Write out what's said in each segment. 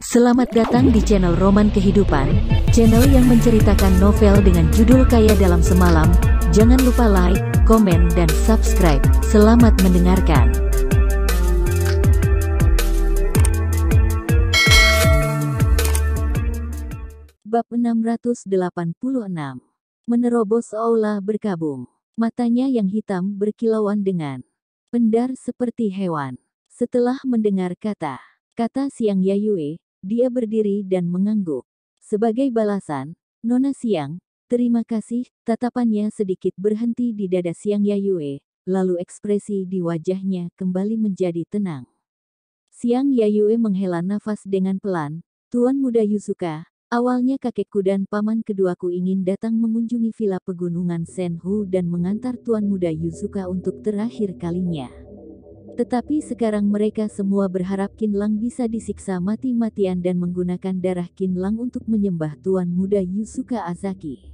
Selamat datang di channel Roman Kehidupan, channel yang menceritakan novel dengan judul Kaya Dalam Semalam. Jangan lupa like, komen, dan subscribe. Selamat mendengarkan. Bab 686. Menerobos aula berkabung. Matanya yang hitam berkilauan dengan pendar seperti hewan. Setelah mendengar kata Siang Yayue, dia berdiri dan mengangguk. Sebagai balasan, Nona Siang, terima kasih. Tatapannya sedikit berhenti di dada Siang Yayue, lalu ekspresi di wajahnya kembali menjadi tenang. Siang Yayue menghela nafas dengan pelan. Tuan Muda Yuzuka, awalnya kakekku dan paman keduaku ingin datang mengunjungi villa pegunungan Senhu dan mengantar Tuan Muda Yuzuka untuk terakhir kalinya. Tetapi sekarang mereka semua berharap Qinlang bisa disiksa mati-matian dan menggunakan darah Qinlang untuk menyembah Tuan Muda Yuzuka Azaki.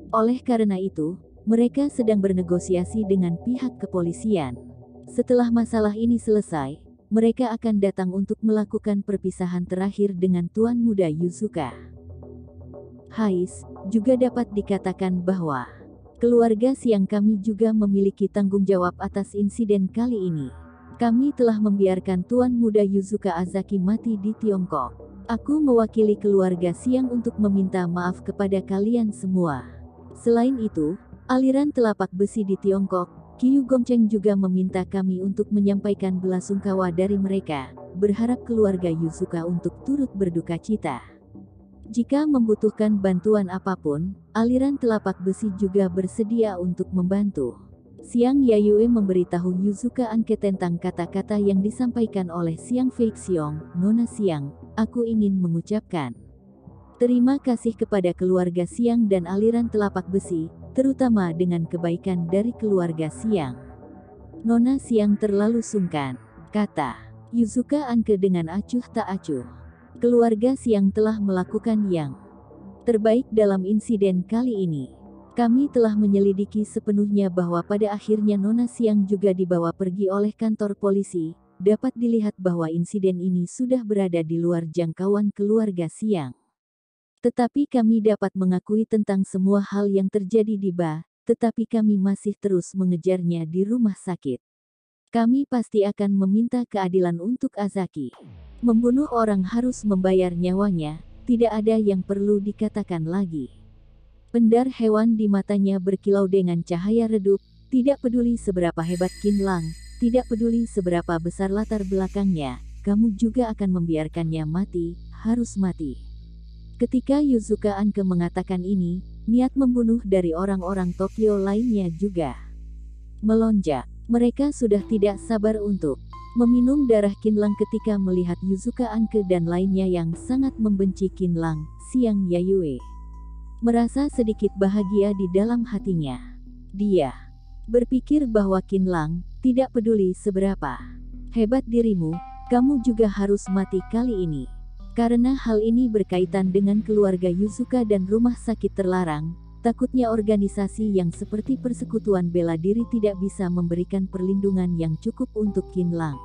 Oleh karena itu, mereka sedang bernegosiasi dengan pihak kepolisian. Setelah masalah ini selesai, mereka akan datang untuk melakukan perpisahan terakhir dengan Tuan Muda Yuzuka. Hais, juga dapat dikatakan bahwa keluarga Siang kami juga memiliki tanggung jawab atas insiden kali ini. Kami telah membiarkan Tuan Muda Yuzuka Azaki mati di Tiongkok. Aku mewakili keluarga Siang untuk meminta maaf kepada kalian semua. Selain itu, aliran telapak besi di Tiongkok, Qiu Gongcheng juga meminta kami untuk menyampaikan belasungkawa dari mereka, berharap keluarga Yuzuka untuk turut berduka cita. Jika membutuhkan bantuan apapun, aliran telapak besi juga bersedia untuk membantu. Siang Yayue memberitahu Yuzuka Anke tentang kata-kata yang disampaikan oleh Siang Feixiong. Nona Siang, aku ingin mengucapkan terima kasih kepada keluarga Siang dan aliran telapak besi, terutama dengan kebaikan dari keluarga Siang. Nona Siang terlalu sungkan, kata Yuzuka Anke dengan acuh tak acuh. Keluarga Siang telah melakukan yang terbaik dalam insiden kali ini. Kami telah menyelidiki sepenuhnya bahwa pada akhirnya Nona Siang juga dibawa pergi oleh kantor polisi. Dapat dilihat bahwa insiden ini sudah berada di luar jangkauan keluarga Siang. Tetapi kami dapat mengakui tentang semua hal yang terjadi di Ba, tetapi kami masih terus mengejarnya di rumah sakit. Kami pasti akan meminta keadilan untuk Azaki. Membunuh orang harus membayar nyawanya, tidak ada yang perlu dikatakan lagi. Pendar hewan di matanya berkilau dengan cahaya redup, tidak peduli seberapa hebat Qinlang, tidak peduli seberapa besar latar belakangnya, kamu juga akan membiarkannya mati, harus mati. Ketika Yuzuka Anke mengatakan ini, niat membunuh dari orang-orang Tokyo lainnya juga melonjak. Mereka sudah tidak sabar untuk meminum darah Qinlang ketika melihat Yuzuka Anke dan lainnya yang sangat membenci Qinlang. Siang Yayue merasa sedikit bahagia di dalam hatinya. Dia berpikir bahwa Qinlang tidak peduli seberapa hebat dirimu, kamu juga harus mati kali ini. Karena hal ini berkaitan dengan keluarga Yuzuka dan rumah sakit terlarang, takutnya organisasi yang seperti Persekutuan Bela Diri tidak bisa memberikan perlindungan yang cukup untuk Qinlang.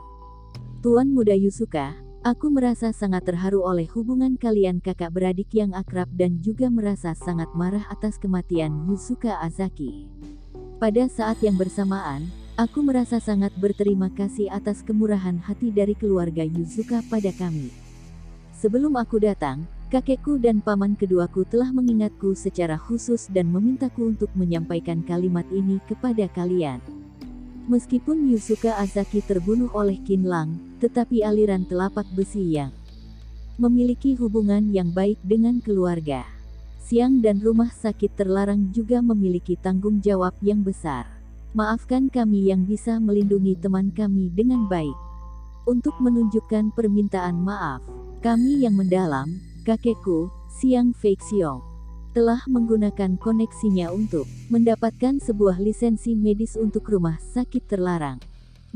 Tuan Muda Yuzuka, aku merasa sangat terharu oleh hubungan kalian kakak beradik yang akrab dan juga merasa sangat marah atas kematian Yuzuka Azaki. Pada saat yang bersamaan, aku merasa sangat berterima kasih atas kemurahan hati dari keluarga Yuzuka pada kami. Sebelum aku datang, kakekku dan paman keduaku telah mengingatku secara khusus dan memintaku untuk menyampaikan kalimat ini kepada kalian. Meskipun Yuzuka Azaki terbunuh oleh Qinlang, tetapi aliran telapak besi yang memiliki hubungan yang baik dengan keluarga Siang dan rumah sakit terlarang juga memiliki tanggung jawab yang besar. Maafkan kami yang bisa melindungi teman kami dengan baik. Untuk menunjukkan permintaan maaf kami yang mendalam, kakekku, Siang Feixiong, telah menggunakan koneksinya untuk mendapatkan sebuah lisensi medis untuk rumah sakit terlarang.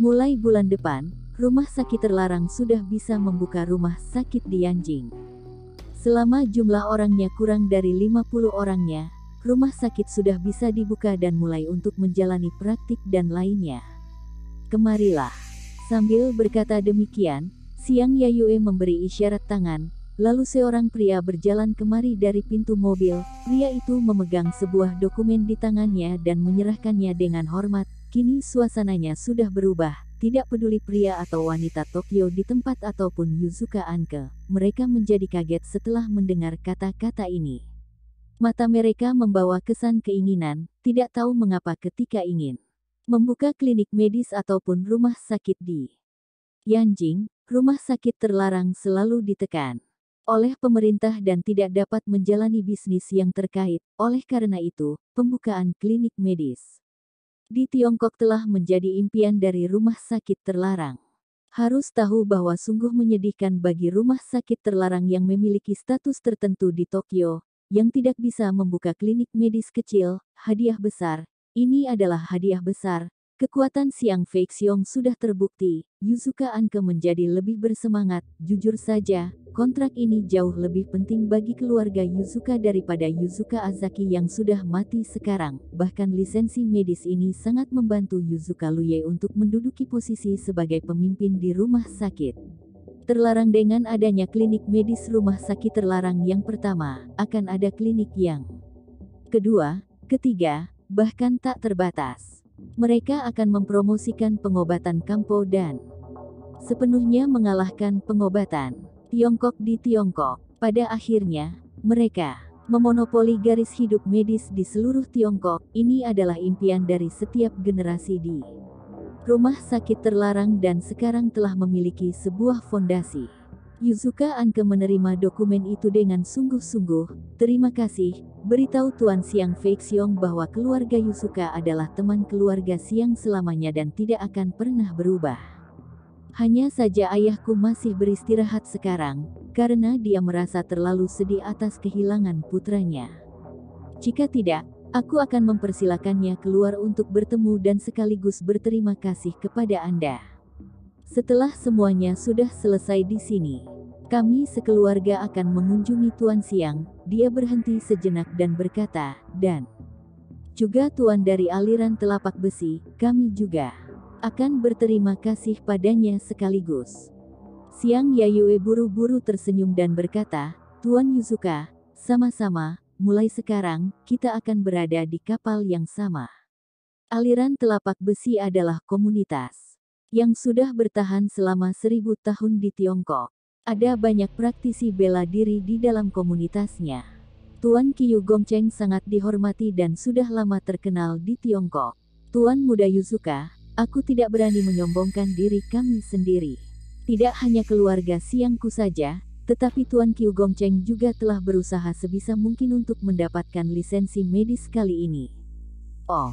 Mulai bulan depan, rumah sakit terlarang sudah bisa membuka rumah sakit di Yanjing. Selama jumlah orangnya kurang dari 50 orangnya, rumah sakit sudah bisa dibuka dan mulai untuk menjalani praktik dan lainnya. Kemarilah. Sambil berkata demikian, Siang Yayue memberi isyarat tangan, lalu seorang pria berjalan kemari dari pintu mobil. Pria itu memegang sebuah dokumen di tangannya dan menyerahkannya dengan hormat. Kini suasananya sudah berubah. Tidak peduli pria atau wanita Tokyo di tempat ataupun Yuzuka Anke, mereka menjadi kaget setelah mendengar kata-kata ini. Mata mereka membawa kesan keinginan, tidak tahu mengapa ketika ingin membuka klinik medis ataupun rumah sakit di Yanjing, rumah sakit terlarang selalu ditekan oleh pemerintah dan tidak dapat menjalani bisnis yang terkait. Oleh karena itu, pembukaan klinik medis di Tiongkok telah menjadi impian dari rumah sakit terlarang. Harus tahu bahwa sungguh menyedihkan bagi rumah sakit terlarang yang memiliki status tertentu di Tokyo, yang tidak bisa membuka klinik medis kecil. Hadiah besar, ini adalah hadiah besar. Kekuatan Xiang Feixiong sudah terbukti. Yuzuka Anke menjadi lebih bersemangat. Jujur saja, kontrak ini jauh lebih penting bagi keluarga Yuzuka daripada Yuzuka Azaki yang sudah mati sekarang. Bahkan lisensi medis ini sangat membantu Yuzuka Luye untuk menduduki posisi sebagai pemimpin di rumah sakit terlarang. Dengan adanya klinik medis rumah sakit terlarang yang pertama, akan ada klinik yang kedua, ketiga, bahkan tak terbatas. Mereka akan mempromosikan pengobatan Kampo dan sepenuhnya mengalahkan pengobatan Tiongkok di Tiongkok. Pada akhirnya, mereka memonopoli garis hidup medis di seluruh Tiongkok. Ini adalah impian dari setiap generasi di rumah sakit terlarang dan sekarang telah memiliki sebuah fondasi. Yuzuka Anke menerima dokumen itu dengan sungguh-sungguh. Terima kasih, beritahu Tuan Xiang Feixiong bahwa keluarga Yuzuka adalah teman keluarga Xiang selamanya dan tidak akan pernah berubah. Hanya saja ayahku masih beristirahat sekarang, karena dia merasa terlalu sedih atas kehilangan putranya. Jika tidak, aku akan mempersilakannya keluar untuk bertemu dan sekaligus berterima kasih kepada Anda. Setelah semuanya sudah selesai di sini, kami sekeluarga akan mengunjungi Tuan Xiang. Dia berhenti sejenak dan berkata, dan juga Tuan dari aliran telapak besi, kami juga akan berterima kasih padanya sekaligus. Xiang Yayue buru-buru tersenyum dan berkata, Tuan Yuzuka, sama-sama, mulai sekarang, kita akan berada di kapal yang sama. Aliran telapak besi adalah komunitas yang sudah bertahan selama 1000 tahun di Tiongkok. Ada banyak praktisi bela diri di dalam komunitasnya. Tuan Qiu Gongcheng sangat dihormati dan sudah lama terkenal di Tiongkok. Tuan Muda Yuzuka, aku tidak berani menyombongkan diri kami sendiri. Tidak hanya keluarga Xiangku saja, tetapi Tuan Qiu Gongcheng juga telah berusaha sebisa mungkin untuk mendapatkan lisensi medis kali ini. Oh,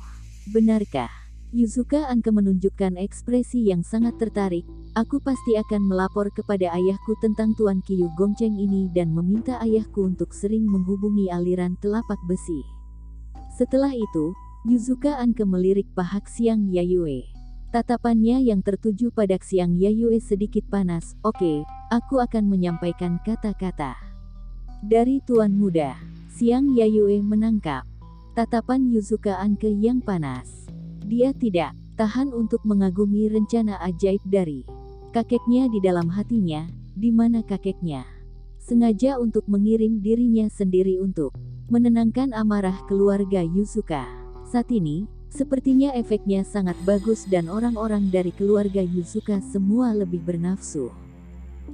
benarkah? Yuzuka Anke menunjukkan ekspresi yang sangat tertarik. Aku pasti akan melapor kepada ayahku tentang Tuan Qiu Gongcheng ini dan meminta ayahku untuk sering menghubungi aliran telapak besi. Setelah itu, Yuzuka Anke melirik pahak Xiang Yayue. Tatapannya yang tertuju pada Xiang Yayue sedikit panas. Oke, aku akan menyampaikan kata-kata dari Tuan Muda. Xiang Yayue menangkap tatapan Yuzuka Anke yang panas. Dia tidak tahan untuk mengagumi rencana ajaib dari kakeknya di dalam hatinya, di mana kakeknya sengaja untuk mengirim dirinya sendiri untuk menenangkan amarah keluarga Yuzuka. Saat ini, sepertinya efeknya sangat bagus dan orang-orang dari keluarga Yuzuka semua lebih bernafsu.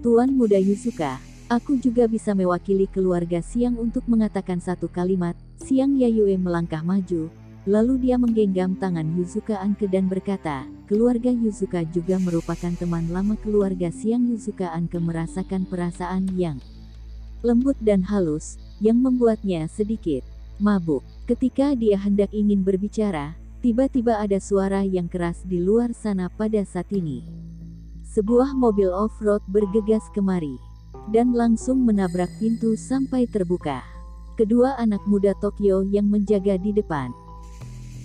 Tuan Muda Yuzuka, aku juga bisa mewakili keluarga Xiang untuk mengatakan satu kalimat. Xiang Yayue melangkah maju. Lalu dia menggenggam tangan Yuzuka Anke dan berkata, keluarga Yuzuka juga merupakan teman lama keluarga Xiang. Yuzuka Anke merasakan perasaan yang lembut dan halus, yang membuatnya sedikit mabuk. Ketika dia hendak ingin berbicara, tiba-tiba ada suara yang keras di luar sana pada saat ini. Sebuah mobil off-road bergegas kemari, dan langsung menabrak pintu sampai terbuka. Kedua anak muda Tokyo yang menjaga di depan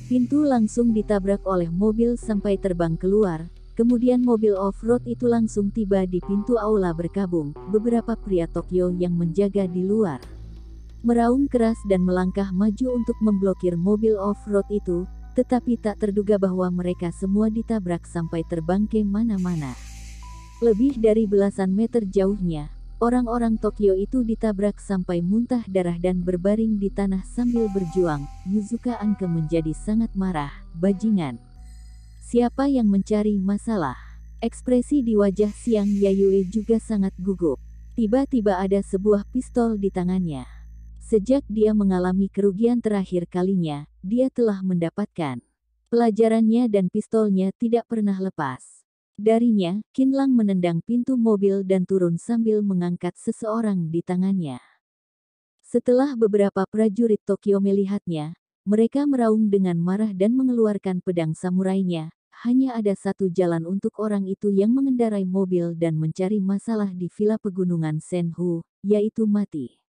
pintu langsung ditabrak oleh mobil sampai terbang keluar. Kemudian mobil off-road itu langsung tiba di pintu aula berkabung. Beberapa pria Tokyo yang menjaga di luar meraung keras dan melangkah maju untuk memblokir mobil off-road itu, tetapi tak terduga bahwa mereka semua ditabrak sampai terbang ke mana-mana. Lebih dari belasan meter jauhnya, Orang-orang Tokyo itu ditabrak sampai muntah darah dan berbaring di tanah sambil berjuang. Yuzuka Anke menjadi sangat marah. Bajingan. Siapa yang mencari masalah? Ekspresi di wajah Xiang Yayue juga sangat gugup. Tiba-tiba ada sebuah pistol di tangannya. Sejak dia mengalami kerugian terakhir kalinya, dia telah mendapatkan pelajarannya dan pistolnya tidak pernah lepas. Darinya, Qinlang menendang pintu mobil dan turun sambil mengangkat seseorang di tangannya. Setelah beberapa prajurit Tokyo melihatnya, mereka meraung dengan marah dan mengeluarkan pedang samurainya. Hanya ada satu jalan untuk orang itu yang mengendarai mobil dan mencari masalah di villa pegunungan Senhu, yaitu mati.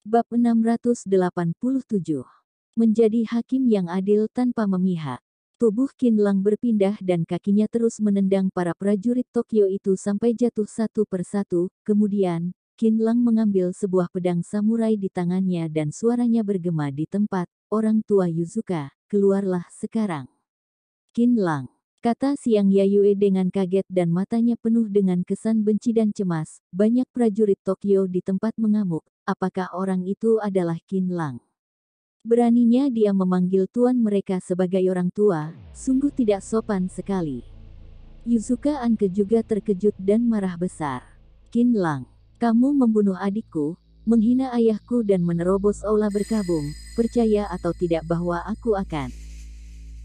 Bab 687. Menjadi hakim yang adil tanpa memihak. Tubuh Qinlang berpindah dan kakinya terus menendang para prajurit Tokyo itu sampai jatuh satu persatu. Kemudian, Qinlang mengambil sebuah pedang samurai di tangannya dan suaranya bergema di tempat. Orang tua Yuzuka, keluarlah sekarang. Qinlang, kata Xiang Yayue dengan kaget dan matanya penuh dengan kesan benci dan cemas. Banyak prajurit Tokyo di tempat mengamuk. Apakah orang itu adalah Qinlang? Beraninya dia memanggil tuan mereka sebagai orang tua, sungguh tidak sopan sekali. Yuzuka Anke juga terkejut dan marah besar. Qinlang, kamu membunuh adikku, menghina ayahku dan menerobos aula berkabung, percaya atau tidak bahwa aku akan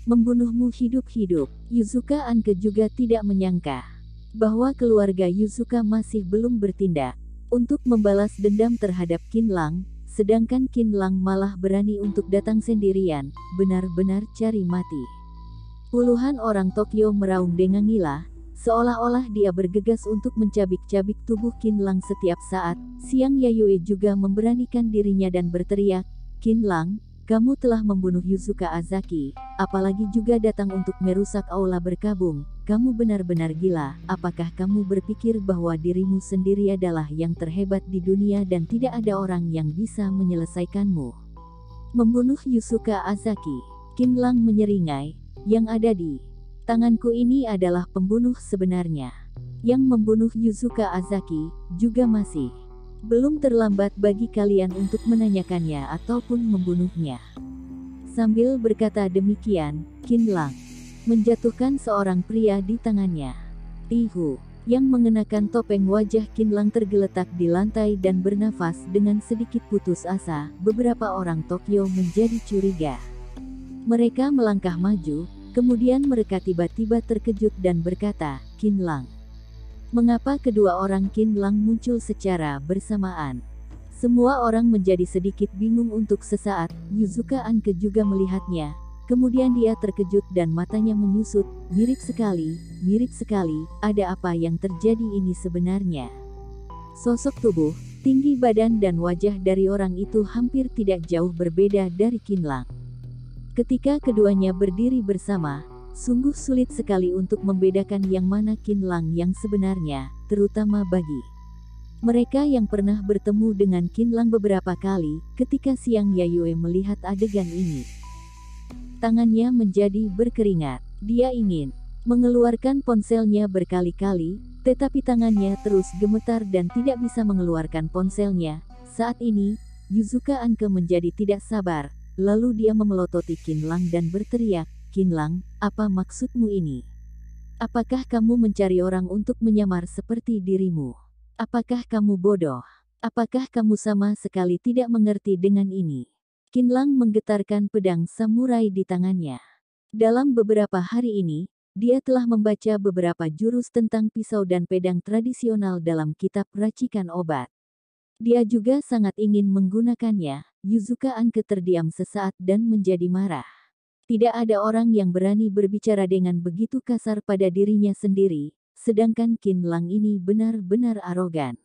membunuhmu hidup-hidup. Yuzuka Anke juga tidak menyangka bahwa keluarga Yuzuka masih belum bertindak untuk membalas dendam terhadap Qinlang. Sedangkan Qinlang malah berani untuk datang sendirian, benar-benar cari mati. Puluhan orang Tokyo meraung dengan gila, seolah-olah dia bergegas untuk mencabik-cabik tubuh Qinlang setiap saat. Xiang Yayue juga memberanikan dirinya dan berteriak, Qinlang, kamu telah membunuh Yuzuka Azaki, apalagi juga datang untuk merusak aula berkabung. Kamu benar-benar gila. Apakah kamu berpikir bahwa dirimu sendiri adalah yang terhebat di dunia dan tidak ada orang yang bisa menyelesaikanmu? Membunuh Yuzuka Azaki. Qinlang menyeringai. Yang ada di tanganku ini adalah pembunuh sebenarnya. Yang membunuh Yuzuka Azaki juga masih belum terlambat bagi kalian untuk menanyakannya ataupun membunuhnya. Sambil berkata demikian, Qinlang menjatuhkan seorang pria di tangannya. Tihu, yang mengenakan topeng wajah Qinlang tergeletak di lantai dan bernafas dengan sedikit putus asa. Beberapa orang Tokyo menjadi curiga. Mereka melangkah maju, kemudian mereka tiba-tiba terkejut dan berkata, Qinlang. Mengapa kedua orang Qinlang muncul secara bersamaan? Semua orang menjadi sedikit bingung untuk sesaat. Yuzuka Anke juga melihatnya. Kemudian dia terkejut dan matanya menyusut. Mirip sekali, ada apa yang terjadi ini sebenarnya? Sosok tubuh, tinggi badan dan wajah dari orang itu hampir tidak jauh berbeda dari Qinlang. Ketika keduanya berdiri bersama, sungguh sulit sekali untuk membedakan yang mana Qinlang yang sebenarnya, terutama bagi mereka yang pernah bertemu dengan Qinlang beberapa kali. Ketika Xiang Yayue melihat adegan ini, tangannya menjadi berkeringat. Dia ingin mengeluarkan ponselnya berkali-kali, tetapi tangannya terus gemetar dan tidak bisa mengeluarkan ponselnya. Saat ini, Yuzuka Anke menjadi tidak sabar, lalu dia memelototi Qinlang dan berteriak, Qinlang, apa maksudmu ini? Apakah kamu mencari orang untuk menyamar seperti dirimu? Apakah kamu bodoh? Apakah kamu sama sekali tidak mengerti dengan ini? Qinlang menggetarkan pedang samurai di tangannya. Dalam beberapa hari ini, dia telah membaca beberapa jurus tentang pisau dan pedang tradisional dalam kitab racikan obat. Dia juga sangat ingin menggunakannya. Yuzuka Anke terdiam sesaat dan menjadi marah. Tidak ada orang yang berani berbicara dengan begitu kasar pada dirinya sendiri, sedangkan Qinlang ini benar-benar arogan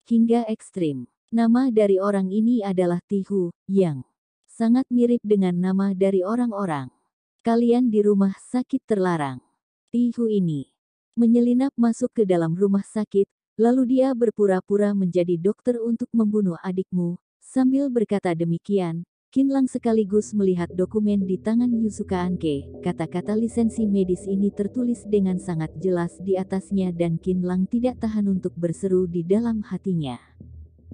hingga ekstrim. Nama dari orang ini adalah Tihu, yang sangat mirip dengan nama dari orang-orang kalian di rumah sakit terlarang. Tihu ini menyelinap masuk ke dalam rumah sakit, lalu dia berpura-pura menjadi dokter untuk membunuh adikmu. Sambil berkata demikian, Qinlang sekaligus melihat dokumen di tangan Yusuka Anke. Kata-kata lisensi medis ini tertulis dengan sangat jelas di atasnya dan Qinlang tidak tahan untuk berseru di dalam hatinya.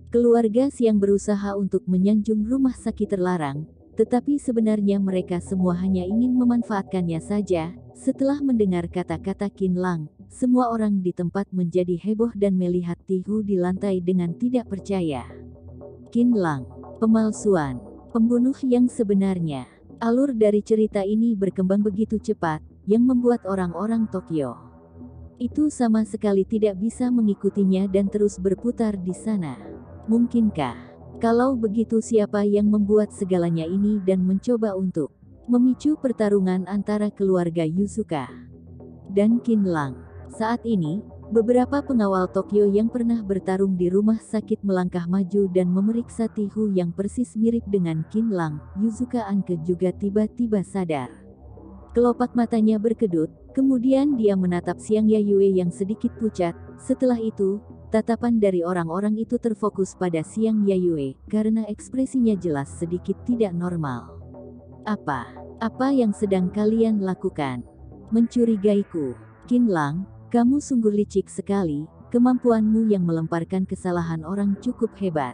Keluarga Siang berusaha untuk menyanjung rumah sakit terlarang, tetapi sebenarnya mereka semua hanya ingin memanfaatkannya saja. Setelah mendengar kata-kata Qinlang, semua orang di tempat menjadi heboh dan melihat Tihu di lantai dengan tidak percaya. Qinlang, pemalsuan, pembunuh yang sebenarnya. Alur dari cerita ini berkembang begitu cepat, yang membuat orang-orang Tokyo itu sama sekali tidak bisa mengikutinya dan terus berputar di sana. Mungkinkah? Kalau begitu siapa yang membuat segalanya ini dan mencoba untuk memicu pertarungan antara keluarga Yusuka dan Qinlang? Saat ini, beberapa pengawal Tokyo yang pernah bertarung di rumah sakit melangkah maju dan memeriksa Tihu yang persis mirip dengan Qinlang. Yusuka Anke juga tiba-tiba sadar. Kelopak matanya berkedut, kemudian dia menatap Xiang Yayue yang sedikit pucat. Setelah itu, tatapan dari orang-orang itu terfokus pada Xiang Yayue, karena ekspresinya jelas sedikit tidak normal. Apa yang sedang kalian lakukan? Mencurigaiku. Qinlang, kamu sungguh licik sekali, kemampuanmu yang melemparkan kesalahan orang cukup hebat.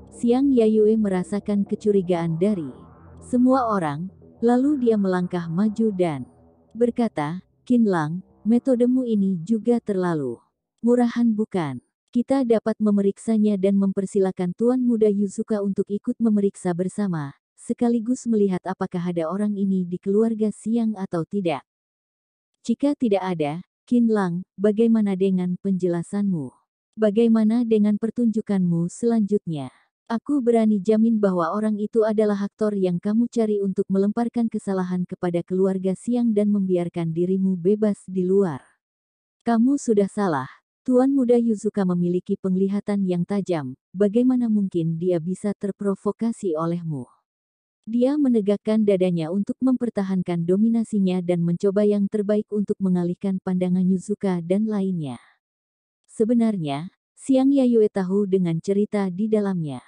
Xiang Yayue merasakan kecurigaan dari semua orang, lalu dia melangkah maju dan berkata, Qinlang, metodemu ini juga terlalu murahan bukan? Kita dapat memeriksanya dan mempersilakan Tuan Muda Yusuka untuk ikut memeriksa bersama, sekaligus melihat apakah ada orang ini di keluarga Siang atau tidak. Jika tidak ada, Qinlang, bagaimana dengan penjelasanmu? Bagaimana dengan pertunjukanmu selanjutnya? Aku berani jamin bahwa orang itu adalah aktor yang kamu cari untuk melemparkan kesalahan kepada keluarga Siang dan membiarkan dirimu bebas di luar. Kamu sudah salah. Tuan Muda Yusuka memiliki penglihatan yang tajam. Bagaimana mungkin dia bisa terprovokasi olehmu? Dia menegakkan dadanya untuk mempertahankan dominasinya dan mencoba yang terbaik untuk mengalihkan pandangan Yusuka dan lainnya. Sebenarnya, Xiang Yayue tahu dengan cerita di dalamnya.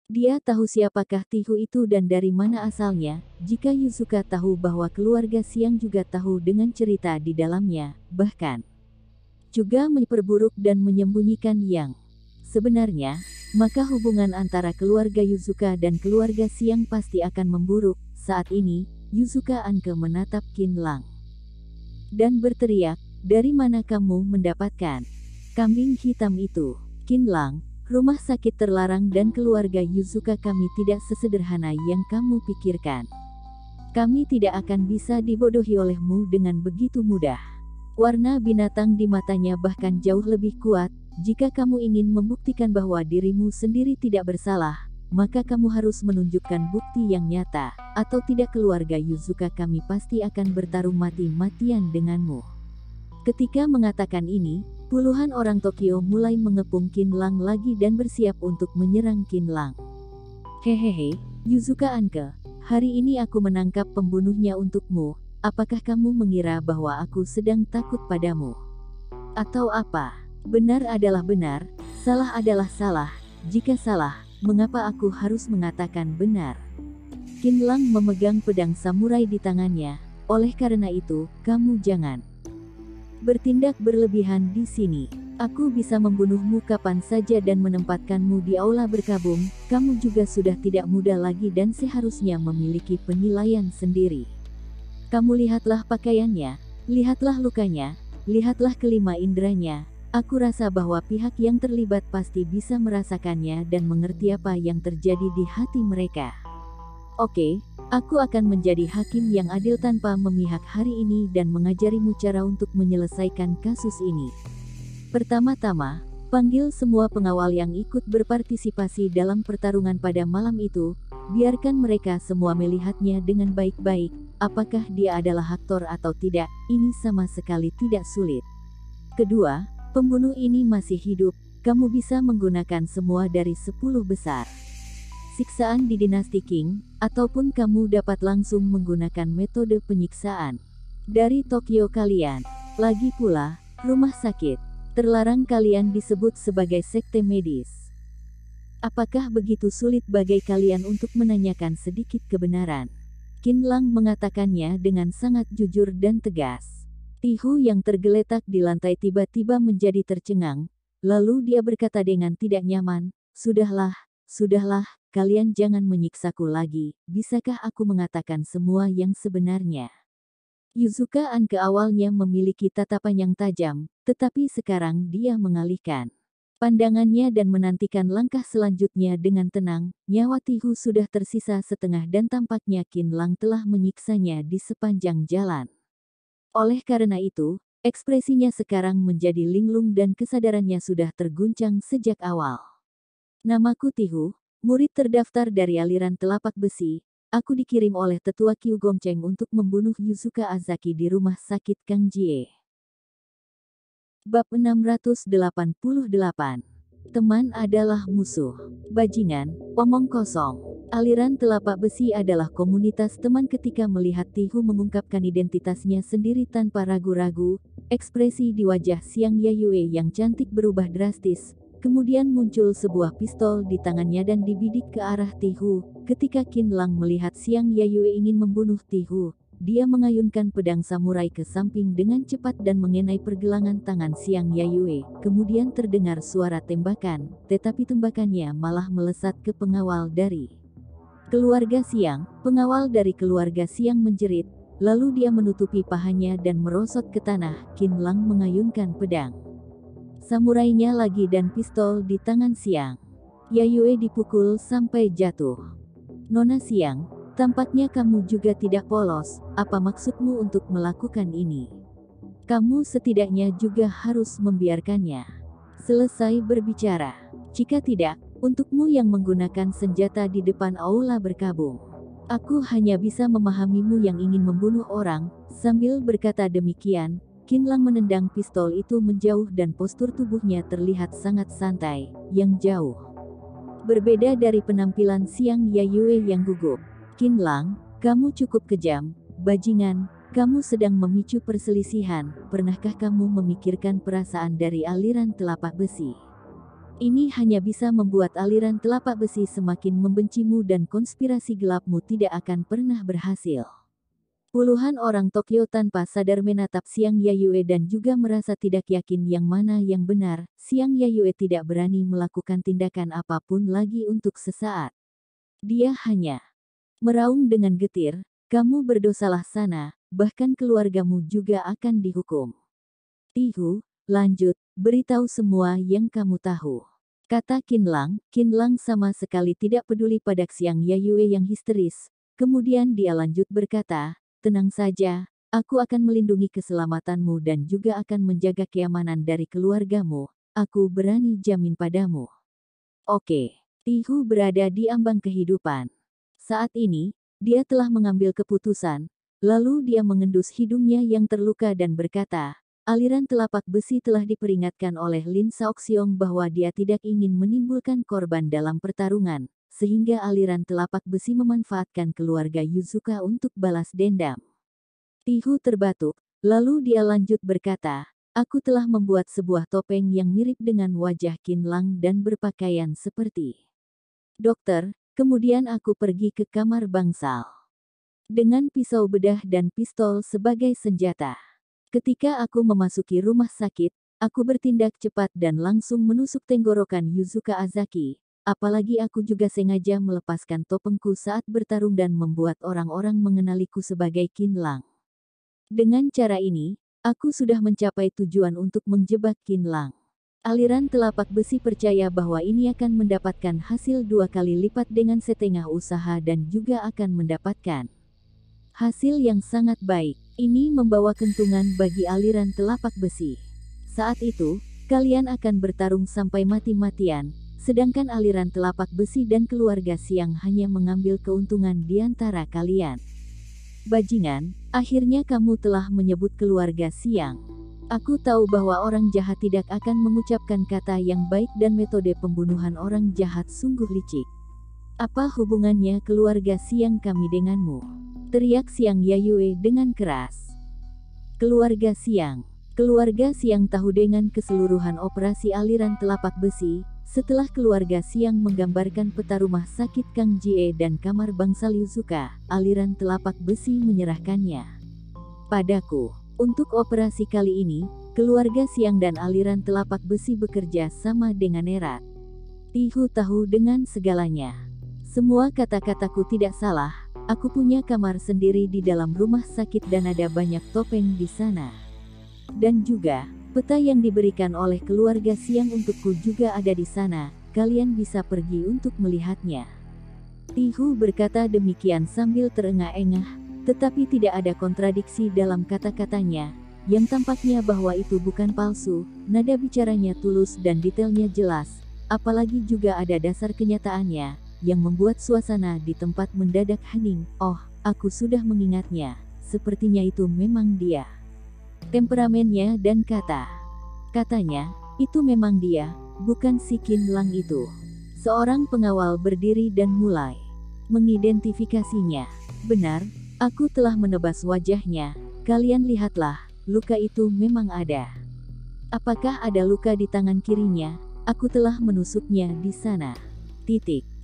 Dia tahu siapakah Tihu itu dan dari mana asalnya. Jika Yusuka tahu bahwa keluarga Xiang juga tahu dengan cerita di dalamnya, bahkan juga memperburuk dan menyembunyikan yang sebenarnya, maka hubungan antara keluarga Yusuka dan keluarga Siang pasti akan memburuk. Saat ini, Yusuka Anke menatap Qinlang dan berteriak, dari mana kamu mendapatkan kambing hitam itu? Qinlang, rumah sakit terlarang dan keluarga Yusuka kami tidak sesederhana yang kamu pikirkan. Kami tidak akan bisa dibodohi olehmu dengan begitu mudah. Warna binatang di matanya bahkan jauh lebih kuat. Jika kamu ingin membuktikan bahwa dirimu sendiri tidak bersalah, maka kamu harus menunjukkan bukti yang nyata, atau tidak keluarga Yusuka kami pasti akan bertarung mati-matian denganmu. Ketika mengatakan ini, puluhan orang Tokyo mulai mengepung Qinlang lagi dan bersiap untuk menyerang Qinlang. Hehehe, Yusuka Anke, hari ini aku menangkap pembunuhnya untukmu. Apakah kamu mengira bahwa aku sedang takut padamu? Atau apa? Benar adalah benar, salah adalah salah. Jika salah, mengapa aku harus mengatakan benar? Qinlang memegang pedang samurai di tangannya. Oleh karena itu, kamu jangan bertindak berlebihan di sini. Aku bisa membunuhmu kapan saja dan menempatkanmu di aula berkabung. Kamu juga sudah tidak muda lagi dan seharusnya memiliki penilaian sendiri. Kamu lihatlah pakaiannya, lihatlah lukanya, lihatlah kelima inderanya. Aku rasa bahwa pihak yang terlibat pasti bisa merasakannya dan mengerti apa yang terjadi di hati mereka. Oke, aku akan menjadi hakim yang adil tanpa memihak hari ini dan mengajarimu cara untuk menyelesaikan kasus ini. Pertama-tama, panggil semua pengawal yang ikut berpartisipasi dalam pertarungan pada malam itu. Biarkan mereka semua melihatnya dengan baik-baik. Apakah dia adalah aktor atau tidak, ini sama sekali tidak sulit. Kedua, pembunuh ini masih hidup, kamu bisa menggunakan semua dari 10 besar siksaan di dinasti Qing, ataupun kamu dapat langsung menggunakan metode penyiksaan dari Tokyo kalian. Lagi pula, rumah sakit terlarang kalian disebut sebagai sekte medis. Apakah begitu sulit bagi kalian untuk menanyakan sedikit kebenaran? Qin Lang mengatakannya dengan sangat jujur dan tegas. Tihu yang tergeletak di lantai tiba-tiba menjadi tercengang, lalu dia berkata dengan tidak nyaman, "Sudahlah, sudahlah, kalian jangan menyiksaku lagi, bisakah aku mengatakan semua yang sebenarnya?" Yuzuka Anke awalnya memiliki tatapan yang tajam, tetapi sekarang dia mengalihkan pandangannya dan menantikan langkah selanjutnya dengan tenang. Nyawa Tihu sudah tersisa setengah dan tampaknya Qin Lang telah menyiksanya di sepanjang jalan. Oleh karena itu, ekspresinya sekarang menjadi linglung dan kesadarannya sudah terguncang sejak awal. "Namaku Tihu, murid terdaftar dari aliran telapak besi. Aku dikirim oleh tetua Qiu Gongcheng untuk membunuh Yuzuka Azaki di rumah sakit Kang Jie." Bab 688. Teman adalah musuh. Bajingan, omong kosong. Aliran telapak besi adalah komunitas teman. Ketika melihat Tihu mengungkapkan identitasnya sendiri tanpa ragu-ragu, ekspresi di wajah Xiang Yayue yang cantik berubah drastis. Kemudian muncul sebuah pistol di tangannya dan dibidik ke arah Tihu. Ketika Qin Lang melihat Xiang Yayue ingin membunuh Tihu, dia mengayunkan pedang samurai ke samping dengan cepat dan mengenai pergelangan tangan Xiang Yayue. Kemudian terdengar suara tembakan, tetapi tembakannya malah melesat ke pengawal dari keluarga Xiang. Pengawal dari keluarga Xiang menjerit, lalu dia menutupi pahanya dan merosot ke tanah. Qin Lang mengayunkan pedang samurainya lagi dan pistol di tangan Xiang Yayue dipukul sampai jatuh. "Nona Xiang, tampaknya kamu juga tidak polos. Apa maksudmu untuk melakukan ini? Kamu setidaknya juga harus membiarkannya selesai berbicara. Jika tidak, untukmu yang menggunakan senjata di depan aula berkabung. Aku hanya bisa memahamimu yang ingin membunuh orang." Sambil berkata demikian, Qin Lang menendang pistol itu menjauh dan postur tubuhnya terlihat sangat santai, yang jauh berbeda dari penampilan Xiang Yayue yang gugup. "Qin Lang, kamu cukup kejam, bajingan, kamu sedang memicu perselisihan. Pernahkah kamu memikirkan perasaan dari aliran telapak besi? Ini hanya bisa membuat aliran telapak besi semakin membencimu dan konspirasi gelapmu tidak akan pernah berhasil." Puluhan orang Tokyo tanpa sadar menatap Xiang Yayue dan juga merasa tidak yakin yang mana yang benar. Xiang Yayue tidak berani melakukan tindakan apapun lagi untuk sesaat. Dia hanya meraung dengan getir, "Kamu berdosalah sana, bahkan keluargamu juga akan dihukum. Tihu, lanjut, beritahu semua yang kamu tahu," kata Qin Lang. Qin Lang sama sekali tidak peduli pada Xiang Yayue yang histeris. Kemudian dia lanjut berkata, "Tenang saja, aku akan melindungi keselamatanmu dan juga akan menjaga keamanan dari keluargamu. Aku berani jamin padamu." Oke. Tihu berada di ambang kehidupan. Saat ini, dia telah mengambil keputusan, lalu dia mengendus hidungnya yang terluka dan berkata, "Aliran telapak besi telah diperingatkan oleh Lin Shaoxiong bahwa dia tidak ingin menimbulkan korban dalam pertarungan, sehingga aliran telapak besi memanfaatkan keluarga Yuzuka untuk balas dendam." Tihu terbatuk, lalu dia lanjut berkata, "Aku telah membuat sebuah topeng yang mirip dengan wajah Qin Lang dan berpakaian seperti dokter. Kemudian aku pergi ke kamar bangsal dengan pisau bedah dan pistol sebagai senjata. Ketika aku memasuki rumah sakit, aku bertindak cepat dan langsung menusuk tenggorokan Yuzuka Azaki. Apalagi aku juga sengaja melepaskan topengku saat bertarung dan membuat orang-orang mengenaliku sebagai Qin Lang. Dengan cara ini, aku sudah mencapai tujuan untuk menjebak Qin Lang." Aliran telapak besi percaya bahwa ini akan mendapatkan hasil 2 kali lipat dengan setengah usaha dan juga akan mendapatkan hasil yang sangat baik. Ini membawa keuntungan bagi aliran telapak besi. Saat itu, kalian akan bertarung sampai mati-matian, sedangkan aliran telapak besi dan keluarga Xiang hanya mengambil keuntungan di antara kalian. "Bajingan, akhirnya kamu telah menyebut keluarga Xiang. Aku tahu bahwa orang jahat tidak akan mengucapkan kata yang baik dan metode pembunuhan orang jahat sungguh licik. Apa hubungannya keluarga Xiang kami denganmu?" teriak Xiang Yayue dengan keras. Keluarga Xiang. Keluarga Xiang tahu dengan keseluruhan operasi aliran telapak besi. Setelah keluarga Siang menggambarkan peta rumah sakit Kang Jie dan kamar bangsal Yuzuka, aliran telapak besi menyerahkannya padaku. Untuk operasi kali ini, keluarga Siang dan aliran telapak besi bekerja sama dengan erat. Tihu tahu dengan segalanya. Semua kata-kataku tidak salah, aku punya kamar sendiri di dalam rumah sakit dan ada banyak topeng di sana. Dan juga, peta yang diberikan oleh keluarga Siang untukku juga ada di sana, kalian bisa pergi untuk melihatnya. Tihu berkata demikian sambil terengah-engah, tetapi tidak ada kontradiksi dalam kata-katanya, yang tampaknya bahwa itu bukan palsu, nada bicaranya tulus dan detailnya jelas, apalagi juga ada dasar kenyataannya, yang membuat suasana di tempat mendadak hening. Oh, aku sudah mengingatnya, sepertinya itu memang dia. Temperamennya dan katanya, itu memang dia, bukan si Qin Lang itu. Seorang pengawal berdiri dan mulai mengidentifikasinya. Benar, aku telah menebas wajahnya, kalian lihatlah, luka itu memang ada. Apakah ada luka di tangan kirinya? Aku telah menusuknya di sana.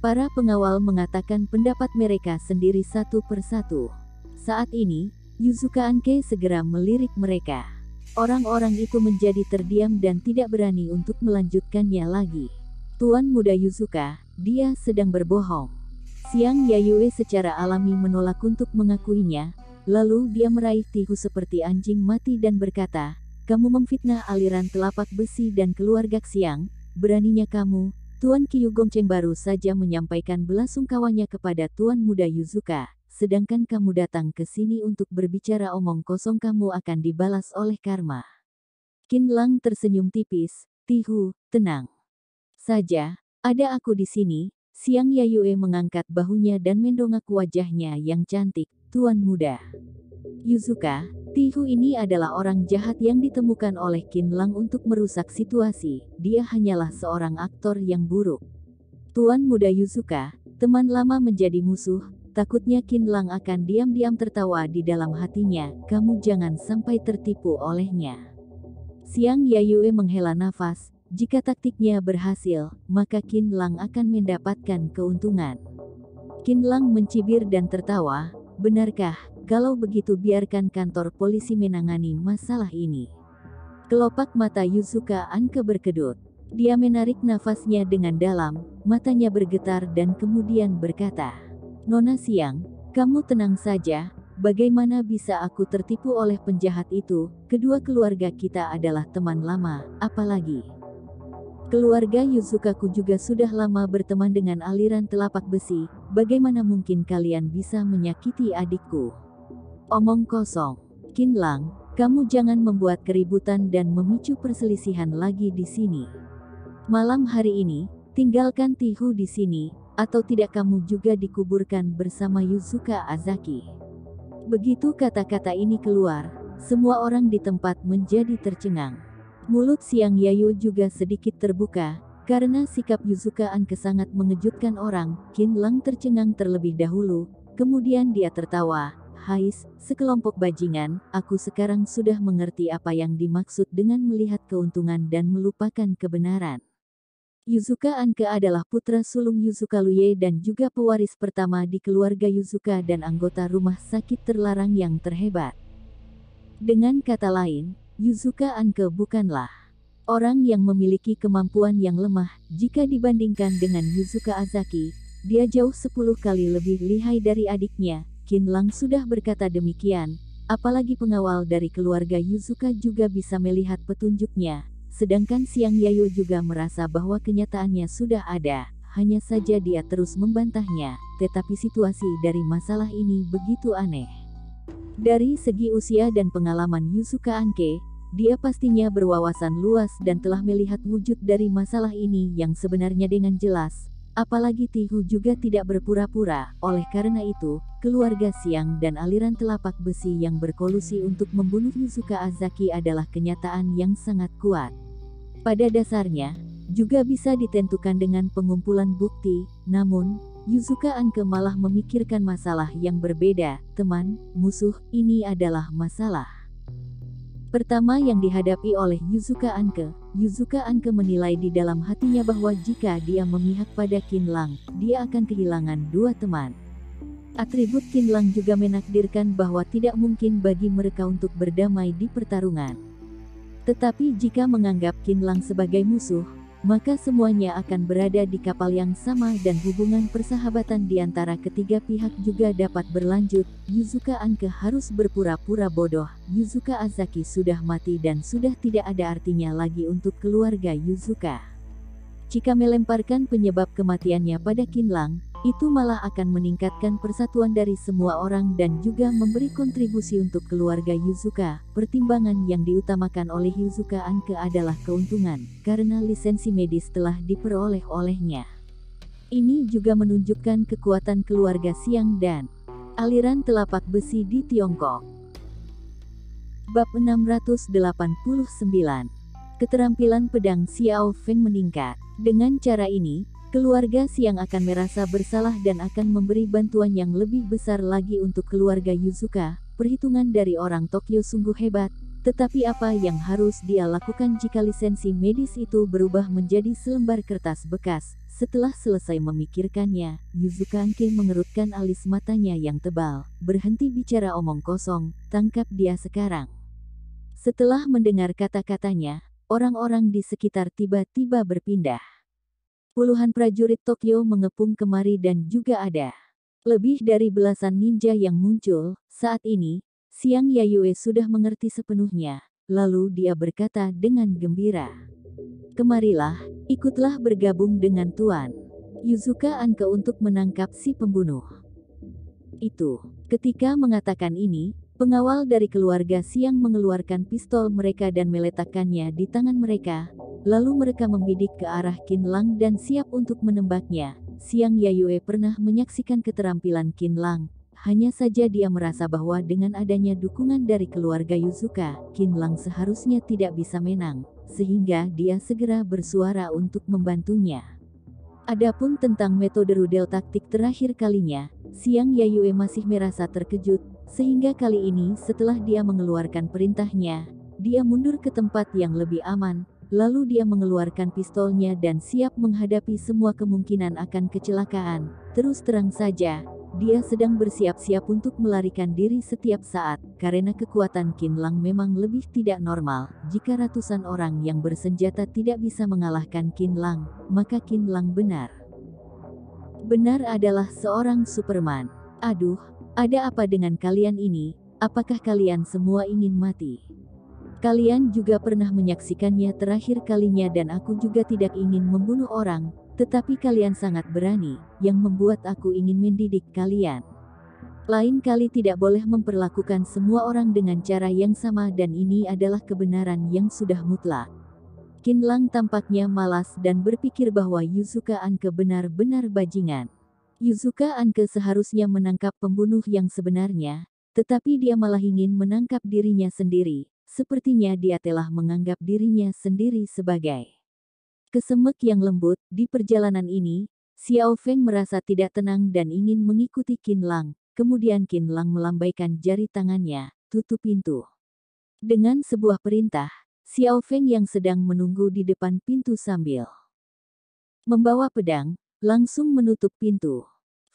Para pengawal mengatakan pendapat mereka sendiri satu persatu. Saat ini, Yuzuka Anke segera melirik mereka. Orang-orang itu menjadi terdiam dan tidak berani untuk melanjutkannya lagi. Tuan muda Yuzuka, dia sedang berbohong. Siang Yayue secara alami menolak untuk mengakuinya, lalu dia meraih Tihu seperti anjing mati dan berkata, kamu memfitnah aliran telapak besi dan keluarga Xiang, beraninya kamu. Tuan Qiu Gongcheng baru saja menyampaikan belasungkawanya kepada Tuan muda Yuzuka. Sedangkan kamu datang ke sini untuk berbicara omong kosong, kamu akan dibalas oleh karma. Qin Lang tersenyum tipis, Tihu, tenang saja, ada aku di sini. Siang Yayue mengangkat bahunya dan mendongak wajahnya yang cantik, Tuan muda Yuzuka, Tihu ini adalah orang jahat yang ditemukan oleh Qin Lang untuk merusak situasi, dia hanyalah seorang aktor yang buruk. Tuan muda Yuzuka, teman lama menjadi musuh. Takutnya Qin Lang akan diam-diam tertawa di dalam hatinya, kamu jangan sampai tertipu olehnya. Siang Yayue menghela nafas, jika taktiknya berhasil, maka Qin Lang akan mendapatkan keuntungan. Qin Lang mencibir dan tertawa, benarkah? Kalau begitu biarkan kantor polisi menangani masalah ini. Kelopak mata Yuzuka Anke berkedut. Dia menarik nafasnya dengan dalam, matanya bergetar dan kemudian berkata, Nona Siang, kamu tenang saja, bagaimana bisa aku tertipu oleh penjahat itu? Kedua keluarga kita adalah teman lama, apalagi keluarga Yuzukaku juga sudah lama berteman dengan aliran telapak besi, bagaimana mungkin kalian bisa menyakiti adikku? Omong kosong. Qin Lang, kamu jangan membuat keributan dan memicu perselisihan lagi di sini. Malam hari ini, tinggalkan Tihu di sini, atau tidak kamu juga dikuburkan bersama Yuzuka Azaki. Begitu kata-kata ini keluar, semua orang di tempat menjadi tercengang. Mulut Siang Yayu juga sedikit terbuka, karena sikap Yuzuka Anke sangat mengejutkan orang. Qin Lang tercengang terlebih dahulu, kemudian dia tertawa, Hais, sekelompok bajingan, aku sekarang sudah mengerti apa yang dimaksud dengan melihat keuntungan dan melupakan kebenaran. Yuzuka Anke adalah putra sulung Yuzuka Luye dan juga pewaris pertama di keluarga Yuzuka dan anggota rumah sakit terlarang yang terhebat. Dengan kata lain, Yuzuka Anke bukanlah orang yang memiliki kemampuan yang lemah. Jika dibandingkan dengan Yuzuka Azaki, dia jauh 10 kali lebih lihai dari adiknya. Qin Lang sudah berkata demikian, apalagi pengawal dari keluarga Yuzuka juga bisa melihat petunjuknya. Sedangkan Siang Yayu juga merasa bahwa kenyataannya sudah ada, hanya saja dia terus membantahnya, tetapi situasi dari masalah ini begitu aneh. Dari segi usia dan pengalaman Yuzuka Anke, dia pastinya berwawasan luas dan telah melihat wujud dari masalah ini yang sebenarnya dengan jelas. Apalagi Tihu juga tidak berpura-pura, oleh karena itu, keluarga Siang dan aliran telapak besi yang berkolusi untuk membunuh Yuzuka Azaki adalah kenyataan yang sangat kuat. Pada dasarnya, juga bisa ditentukan dengan pengumpulan bukti, namun, Yuzuka Anke malah memikirkan masalah yang berbeda, teman, musuh, ini adalah masalah pertama yang dihadapi oleh Yuzuka Anke. Yuzuka Anke menilai di dalam hatinya bahwa jika dia memihak pada Qinlang, dia akan kehilangan dua teman. Atribut Qinlang juga menakdirkan bahwa tidak mungkin bagi mereka untuk berdamai di pertarungan. Tetapi jika menganggap Qinlang sebagai musuh, maka semuanya akan berada di kapal yang sama dan hubungan persahabatan di antara ketiga pihak juga dapat berlanjut. Yuzuka Anke harus berpura-pura bodoh. Yuzuka Azaki sudah mati dan sudah tidak ada artinya lagi untuk keluarga Yuzuka. Jika melemparkan penyebab kematiannya pada Qinlang, itu malah akan meningkatkan persatuan dari semua orang dan juga memberi kontribusi untuk keluarga Yuzuka. Pertimbangan yang diutamakan oleh Yuzuka Anke adalah keuntungan, karena lisensi medis telah diperoleh olehnya. Ini juga menunjukkan kekuatan keluarga Xiang dan aliran telapak besi di Tiongkok. Bab 689. Keterampilan pedang Xiao Feng meningkat. Dengan cara ini, keluarga Xiang akan merasa bersalah dan akan memberi bantuan yang lebih besar lagi untuk keluarga Yuzuka. Perhitungan dari orang Tokyo sungguh hebat, tetapi apa yang harus dia lakukan jika lisensi medis itu berubah menjadi selembar kertas bekas? Setelah selesai memikirkannya, Yuzuka Anke mengerutkan alis matanya yang tebal. Berhenti bicara omong kosong, tangkap dia sekarang. Setelah mendengar kata-katanya, orang-orang di sekitar tiba-tiba berpindah. Puluhan prajurit Tokyo mengepung kemari dan juga ada lebih dari belasan ninja yang muncul. Saat ini, Xiang Yayue sudah mengerti sepenuhnya, lalu dia berkata dengan gembira. Kemarilah, ikutlah bergabung dengan Tuan Yuzuka Anke untuk menangkap si pembunuh itu. Ketika mengatakan ini, pengawal dari keluarga Xiang mengeluarkan pistol mereka dan meletakkannya di tangan mereka. Lalu mereka membidik ke arah Qinlang dan siap untuk menembaknya. Xiang Yayue pernah menyaksikan keterampilan Qinlang. Hanya saja dia merasa bahwa dengan adanya dukungan dari keluarga Yuzuka, Qinlang seharusnya tidak bisa menang, sehingga dia segera bersuara untuk membantunya. Adapun tentang metode rudal taktik terakhir kalinya, Xiang Yayue masih merasa terkejut, sehingga kali ini setelah dia mengeluarkan perintahnya, dia mundur ke tempat yang lebih aman. Lalu dia mengeluarkan pistolnya dan siap menghadapi semua kemungkinan akan kecelakaan. Terus terang saja, dia sedang bersiap-siap untuk melarikan diri setiap saat, karena kekuatan Qinlang memang lebih tidak normal. Jika ratusan orang yang bersenjata tidak bisa mengalahkan Qinlang, maka Qinlang benar adalah seorang Superman. Aduh, ada apa dengan kalian ini? Apakah kalian semua ingin mati? Kalian juga pernah menyaksikannya terakhir kalinya dan aku juga tidak ingin membunuh orang, tetapi kalian sangat berani, yang membuat aku ingin mendidik kalian. Lain kali tidak boleh memperlakukan semua orang dengan cara yang sama dan ini adalah kebenaran yang sudah mutlak. Qinlang tampaknya malas dan berpikir bahwa Yuzuka Anke benar-benar bajingan. Yuzuka Anke seharusnya menangkap pembunuh yang sebenarnya, tetapi dia malah ingin menangkap dirinya sendiri. Sepertinya dia telah menganggap dirinya sendiri sebagai kesemek yang lembut. Di perjalanan ini, Xiao Feng merasa tidak tenang dan ingin mengikuti Qinlang. Kemudian Qinlang melambaikan jari tangannya, tutup pintu. Dengan sebuah perintah, Xiao Feng yang sedang menunggu di depan pintu sambil membawa pedang, langsung menutup pintu.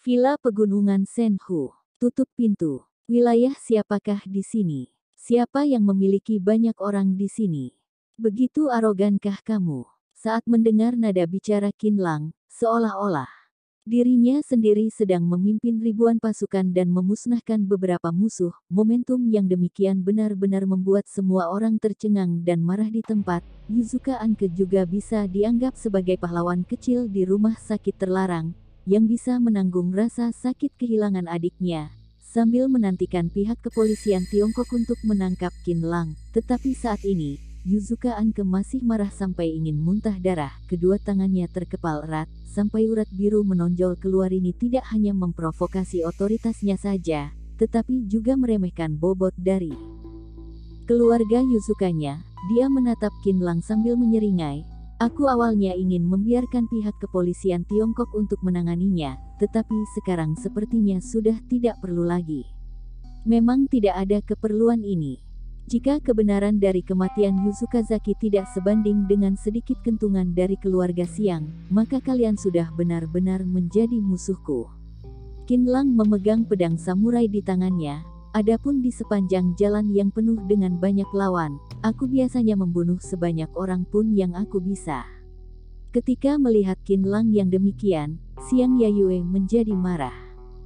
Villa Pegunungan Senhu, tutup pintu. Wilayah siapakah di sini? Siapa yang memiliki banyak orang di sini? Begitu arogankah kamu? Saat mendengar nada bicara Qinlang, seolah-olah dirinya sendiri sedang memimpin ribuan pasukan dan memusnahkan beberapa musuh. Momentum yang demikian benar-benar membuat semua orang tercengang dan marah di tempat. Yuzuka Anke juga bisa dianggap sebagai pahlawan kecil di rumah sakit terlarang, yang bisa menanggung rasa sakit kehilangan adiknya, sambil menantikan pihak kepolisian Tiongkok untuk menangkap Qinlang. Tetapi saat ini, Yuzuka Anke masih marah sampai ingin muntah darah. Kedua tangannya terkepal erat, sampai urat biru menonjol keluar. Ini tidak hanya memprovokasi otoritasnya saja, tetapi juga meremehkan bobot dari keluarga Yuzukanya. Dia menatap Qinlang sambil menyeringai. Aku awalnya ingin membiarkan pihak kepolisian Tiongkok untuk menanganinya, tetapi sekarang sepertinya sudah tidak perlu lagi. Memang tidak ada keperluan ini. Jika kebenaran dari kematian Yuzukazaki tidak sebanding dengan sedikit kentungan dari keluarga Xiang, maka kalian sudah benar-benar menjadi musuhku. Qinlang memegang pedang samurai di tangannya. Adapun di sepanjang jalan yang penuh dengan banyak lawan, aku biasanya membunuh sebanyak orang pun yang aku bisa. Ketika melihat Qinlang yang demikian, Xiang Yayue menjadi marah.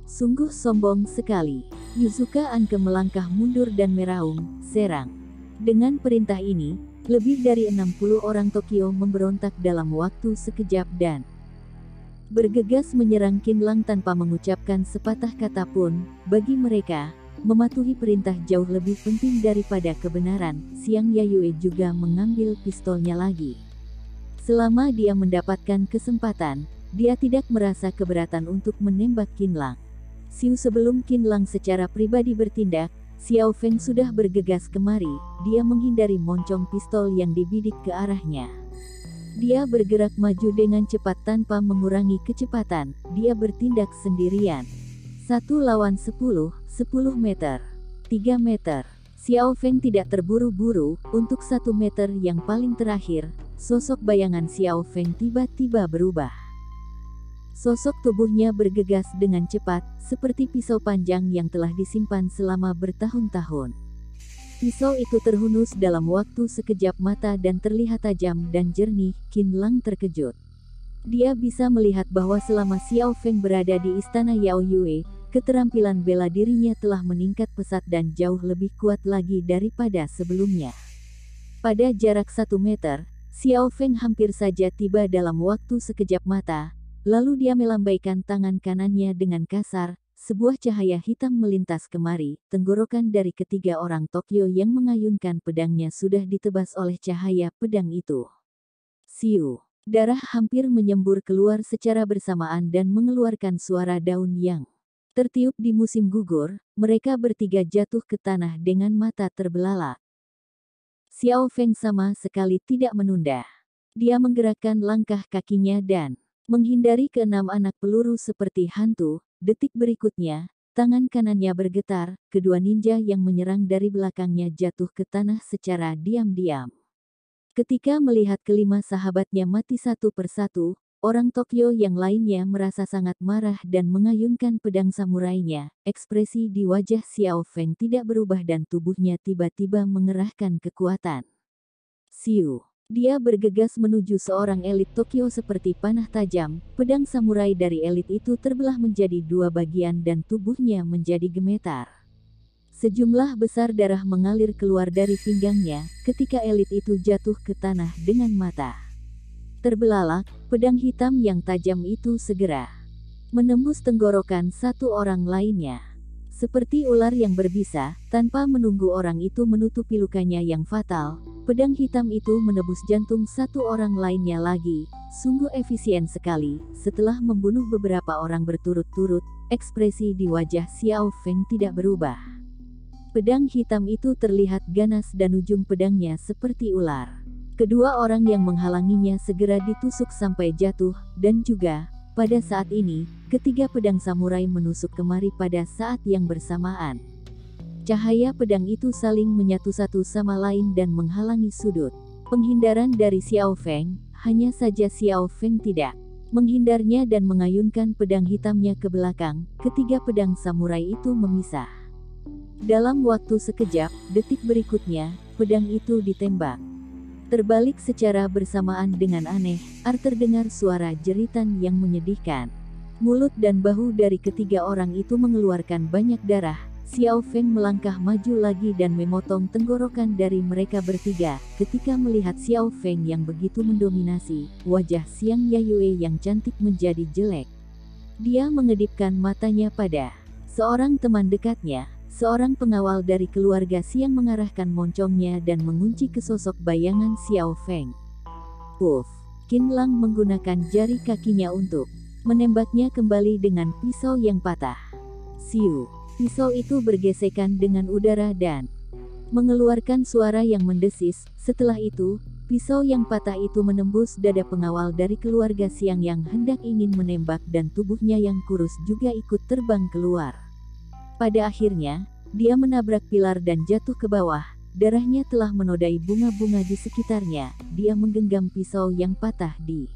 Sungguh sombong sekali. Yuzuka Anke melangkah mundur dan meraung, serang. Dengan perintah ini, lebih dari 60 orang Tokyo memberontak dalam waktu sekejap dan bergegas menyerang Qinlang tanpa mengucapkan sepatah kata pun. Bagi mereka, mematuhi perintah jauh lebih penting daripada kebenaran. Xiang Yayue juga mengambil pistolnya lagi. Selama dia mendapatkan kesempatan, dia tidak merasa keberatan untuk menembak Qinlang. Sebelum Qinlang secara pribadi bertindak, Xiao Feng sudah bergegas kemari. Dia menghindari moncong pistol yang dibidik ke arahnya. Dia bergerak maju dengan cepat tanpa mengurangi kecepatan. Dia bertindak sendirian. 1 lawan 10, 10 meter, 3 meter. Xiao Feng tidak terburu-buru. Untuk 1 meter yang paling terakhir, sosok bayangan Xiao Feng tiba-tiba berubah. Sosok tubuhnya bergegas dengan cepat, seperti pisau panjang yang telah disimpan selama bertahun-tahun. Pisau itu terhunus dalam waktu sekejap mata dan terlihat tajam dan jernih. Qinlang terkejut. Dia bisa melihat bahwa selama Xiao Feng berada di istana Yaoyue, keterampilan bela dirinya telah meningkat pesat dan jauh lebih kuat lagi daripada sebelumnya. Pada jarak 1 meter, Xiao Feng hampir saja tiba dalam waktu sekejap mata. Lalu dia melambaikan tangan kanannya dengan kasar, sebuah cahaya hitam melintas kemari. Tenggorokan dari ketiga orang Tokyo yang mengayunkan pedangnya sudah ditebas oleh cahaya pedang itu. Siu. Darah hampir menyembur keluar secara bersamaan dan mengeluarkan suara daun yang tertiup di musim gugur. Mereka bertiga jatuh ke tanah dengan mata terbelalak. Xiao Feng sama sekali tidak menunda. Dia menggerakkan langkah kakinya dan menghindari keenam anak peluru seperti hantu. Detik berikutnya, tangan kanannya bergetar. Kedua ninja yang menyerang dari belakangnya jatuh ke tanah secara diam-diam. Ketika melihat kelima sahabatnya mati satu persatu, orang Tokyo yang lainnya merasa sangat marah dan mengayunkan pedang samurainya. Ekspresi di wajah Xiao Feng tidak berubah dan tubuhnya tiba-tiba mengerahkan kekuatan. Siu. Dia bergegas menuju seorang elit Tokyo seperti panah tajam. Pedang samurai dari elit itu terbelah menjadi 2 bagian dan tubuhnya menjadi gemetar. Sejumlah besar darah mengalir keluar dari pinggangnya ketika elit itu jatuh ke tanah dengan mata terbelalak. Pedang hitam yang tajam itu segera menembus tenggorokan satu orang lainnya. Seperti ular yang berbisa, tanpa menunggu orang itu menutupi lukanya yang fatal, pedang hitam itu menebus jantung satu orang lainnya lagi. Sungguh efisien sekali. Setelah membunuh beberapa orang berturut-turut, ekspresi di wajah Xiao Feng tidak berubah. Pedang hitam itu terlihat ganas dan ujung pedangnya seperti ular. Kedua orang yang menghalanginya segera ditusuk sampai jatuh, dan juga pada saat ini, ketiga pedang samurai menusuk kemari pada saat yang bersamaan. Cahaya pedang itu saling menyatu satu sama lain dan menghalangi sudut penghindaran dari Xiao Feng. Hanya saja Xiao Feng tidak menghindarnya dan mengayunkan pedang hitamnya ke belakang. Ketiga pedang samurai itu memisah. Dalam waktu sekejap, detik berikutnya, pedang itu ditembak terbalik secara bersamaan dengan aneh. Terdengar suara jeritan yang menyedihkan. Mulut dan bahu dari ketiga orang itu mengeluarkan banyak darah. Xiao Feng melangkah maju lagi dan memotong tenggorokan dari mereka bertiga. Ketika melihat Xiao Feng yang begitu mendominasi, wajah Xiang Yayue yang cantik menjadi jelek. Dia mengedipkan matanya pada seorang teman dekatnya. Seorang pengawal dari keluarga Xiang mengarahkan moncongnya dan mengunci ke sosok bayangan Xiao Feng. Puff! Qinlang menggunakan jari kakinya untuk menembaknya kembali dengan pisau yang patah. Siu! Pisau itu bergesekan dengan udara dan mengeluarkan suara yang mendesis. Setelah itu, pisau yang patah itu menembus dada pengawal dari keluarga Xiang yang hendak ingin menembak dan tubuhnya yang kurus juga ikut terbang keluar. Pada akhirnya, dia menabrak pilar dan jatuh ke bawah. darahnya telah menodai bunga-bunga di sekitarnya. Dia menggenggam pisau yang patah di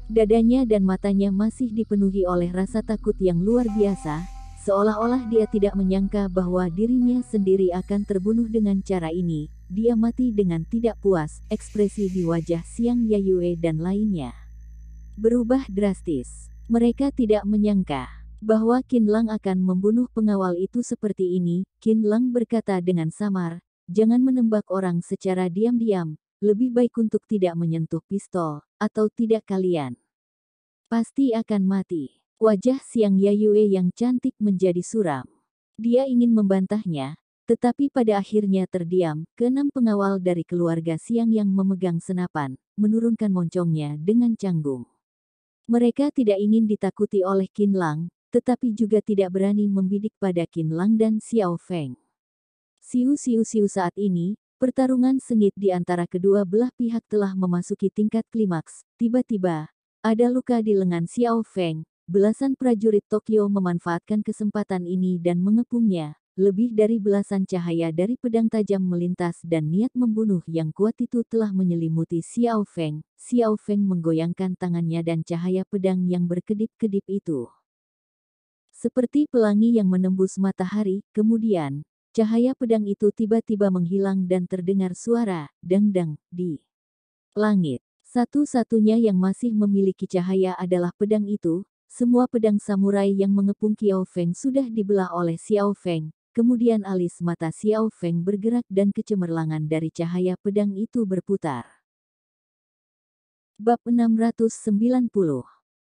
dadanya dan matanya masih dipenuhi oleh rasa takut yang luar biasa, seolah-olah dia tidak menyangka bahwa dirinya sendiri akan terbunuh dengan cara ini. Dia mati dengan tidak puas. Ekspresi di wajah Xiang Yayue dan lainnya berubah drastis. Mereka tidak menyangka bahwa Qin Lang akan membunuh pengawal itu seperti ini. Qin Lang berkata dengan samar, "Jangan menembak orang secara diam-diam. Lebih baik untuk tidak menyentuh pistol, atau tidak kalian pasti akan mati." Wajah Xiang Yayue yang cantik menjadi suram. Dia ingin membantahnya, tetapi pada akhirnya terdiam. Keenam pengawal dari keluarga Xiang yang memegang senapan, menurunkan moncongnya dengan canggung. Mereka tidak ingin ditakuti oleh Qin Lang, tetapi juga tidak berani membidik pada Qin Lang dan Xiao Feng. Siu saat ini, pertarungan sengit di antara kedua belah pihak telah memasuki tingkat klimaks. Tiba-tiba, ada luka di lengan Xiao Feng. Belasan prajurit Tokyo memanfaatkan kesempatan ini dan mengepungnya. Lebih dari belasan cahaya dari pedang tajam melintas dan niat membunuh yang kuat itu telah menyelimuti Xiao Feng. Xiao Feng menggoyangkan tangannya dan cahaya pedang yang berkedip-kedip itu seperti pelangi yang menembus matahari. Kemudian, cahaya pedang itu tiba-tiba menghilang dan terdengar suara dang-dang di langit. Satu-satunya yang masih memiliki cahaya adalah pedang itu. Semua pedang samurai yang mengepung Xiao Feng sudah dibelah oleh Xiao Feng. Kemudian alis mata Xiao Feng bergerak dan kecemerlangan dari cahaya pedang itu berputar. Bab 690.